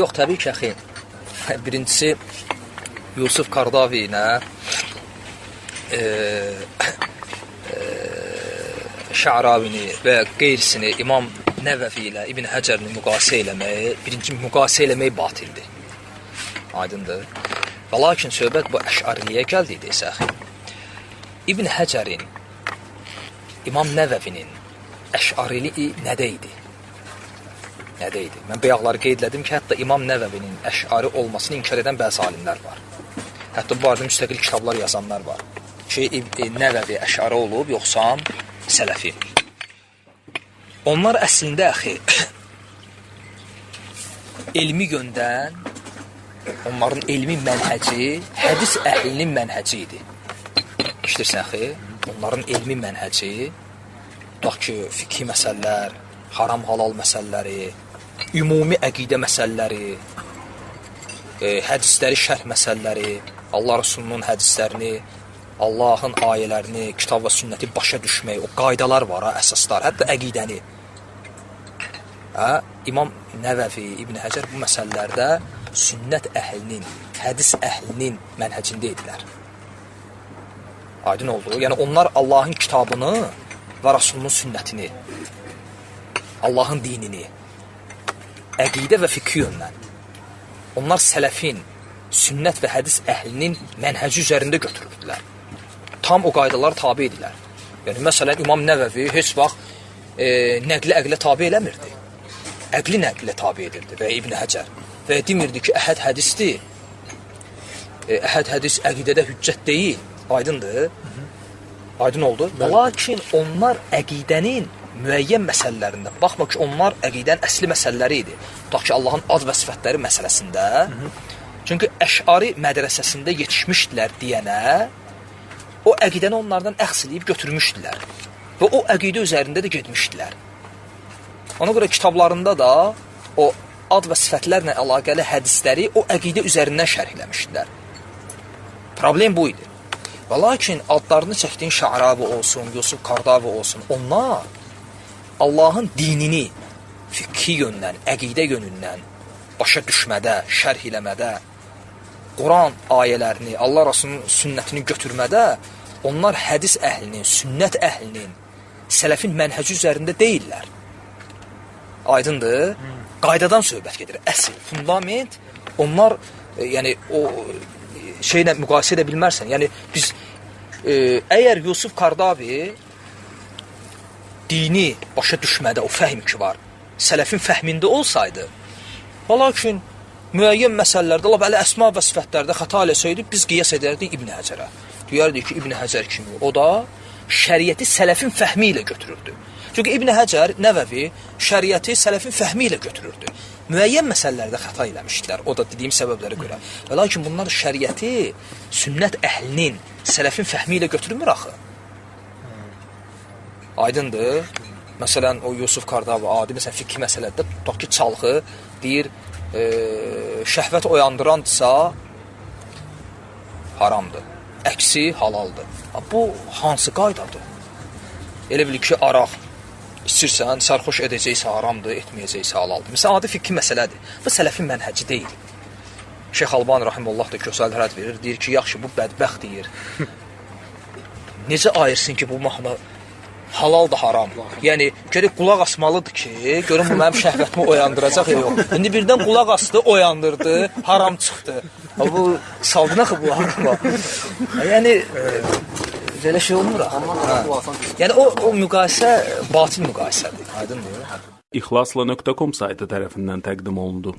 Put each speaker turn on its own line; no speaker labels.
Yox, təbii ki, əxi. Birincisi, Yusuf Qardavi ilə Şə'ravini və qeyrisini İmam Nəvəvi ilə İbn Həcərini müqayisə eləmək, birinci müqayisə eləmək batildir. Aydındır. Və lakin söhbət bu əşariliyə gəldiydi isə, İbn Həcərin, İmam Nəvəvinin əşarili nədə idi? Nədə idi? Mən bayaqları qeyd elədim ki, hətta İmam Nəvəvinin əşari olmasını inkar edən bəzi alimlər var. Hətta bu arada müstəqil kitablar yazanlar var ki, Nəvəvi əşari olub, yoxsa sələfi. Onlar əslində, əxi, elmi yöndən, onların elmi mənhəci hədis əhlinin mənhəci idi. İşdirsən, əxi, onların elmi mənhəci, tutaq ki, fikhi məsələlər, haram halal məsələləri, ümumi əqidə məsələləri, hədisləri, şərh məsələləri, Allah Rasulunun hədislərini, Allahın ayələrini, kitab və sünnəti başa düşmək, o qaydalar var, əsaslar, hətta əqidəni. İmam Nəvəvi, İbn Həcər bu məsələlərdə sünnət əhlinin, hədis əhlinin mənhəcində idilər. Aydın oldu. Yəni, onlar Allahın kitabını və Rasulunun sünnətini, Allahın dinini, əqidə və fikri yöndən, onlar sələfin, sünnət və hədis əhlinin mənhəci üzərində götürürdülər. Tam o qaydalar tabi edilər. Yəni, məsələn, İmam Nəvəvi heç vaxt nəqli əqlə tabi eləmirdi. Əqli nəqlə tabi edirdi və İbn Həcər. Və demirdi ki, əhəd hədisdir. Əhəd hədis əqidədə hüccət deyil. Aydındır. Aydın oldu. Lakin onlar əqidənin müəyyən məsələlərində, baxma ki, onlar əqidənin əsli məsələləri idi. Tutaq ki, Allahın ad və sifətləri məsələsində. Çünki Əş'ari mədrəsəsində yetişmişdilər deyənə, o əqidəni onlardan əxs eləyib götürmüşdülər. Və o əqidə üzərində də getmişdilər. Ona görə kitablarında da o ad və sifətlərlə əlaqəli hədisləri o əqidə üzərindən şərhləmişdilər. Problem bu idi. Və lakin adlarını çəkdiyin Şə'ravi olsun, Yusuf Qardavi olsun, onlar Allahın dinini fikhi yöndən, əqidə yönündən başa düşmədə, şərh eləmədə, Quran ayələrini, Allah Rasulunun sünnətini götürmədə, onlar hədis əhlinin, sünnət əhlinin, sələfin mənhəci üzərində deyirlər. Aydındır? Qaydadan söhbət gedir. Əsl, fundament, onlar, yəni, o şeylə müqayisə edə bilmərsən. Yəni, biz, əgər Yusuf Qardavi dini başa düşmədə, o fəhm ki var, sələfin fəhmində olsaydı, lakin müəyyən məsələlərdə, bəli, əsma və sifətlərdə xəta eləsəydi, biz qiyas edərdik İbn Həcərə. Deyərdik ki, İbn Həcər kimi, o da şəriəti sələfin fəhmi ilə götürürdü. Çünki İbn Həcər, Nəvəvi, şəriəti sələfin fəhmi ilə götürürdü. Müəyyən məsələlərdə xəta eləmişdilər, o da dediyim səbəblərə görə. Və lakin bunlar şəriəti sünnət əhlinin, sələfin fəhmi ilə götürmür axı. Aydındır. Məsələn, o Yusuf Qardavi, adi, məsələn, fikri məsələdə, tutaq ki, çalğı, deyir, şəhvət oyandırandırsa haramdır, əksi halaldır. Bu hansı qaydadır? Elə bilir ki, araq içirsən, sərxoş edəcəksə haramdır, etməyəcəksə halaldır. Məsələn, adi fikri məsələdir. Bu sələfin mənhəci deyil. Şeyx Albani Rahimullah da gözəl rədd verir, deyir ki, yaxşı, bu bədbəxt deyir. Necə ayırsın ki, bu mahnı halal da haram. Yəni, görək qulaq asmalıdır ki, görün bu mənim şəhvətimi oyandıracaq ya yox. İndi birdən qulaq asdı, oyandırdı, haram çıxdı. Bu, saldın axı bu harama. Yəni, elə şey olmur axı. Yəni, o müqayisə, batil müqayisədir. Aydındır.
İxlasla.com saytı tərəfindən təqdim olundu.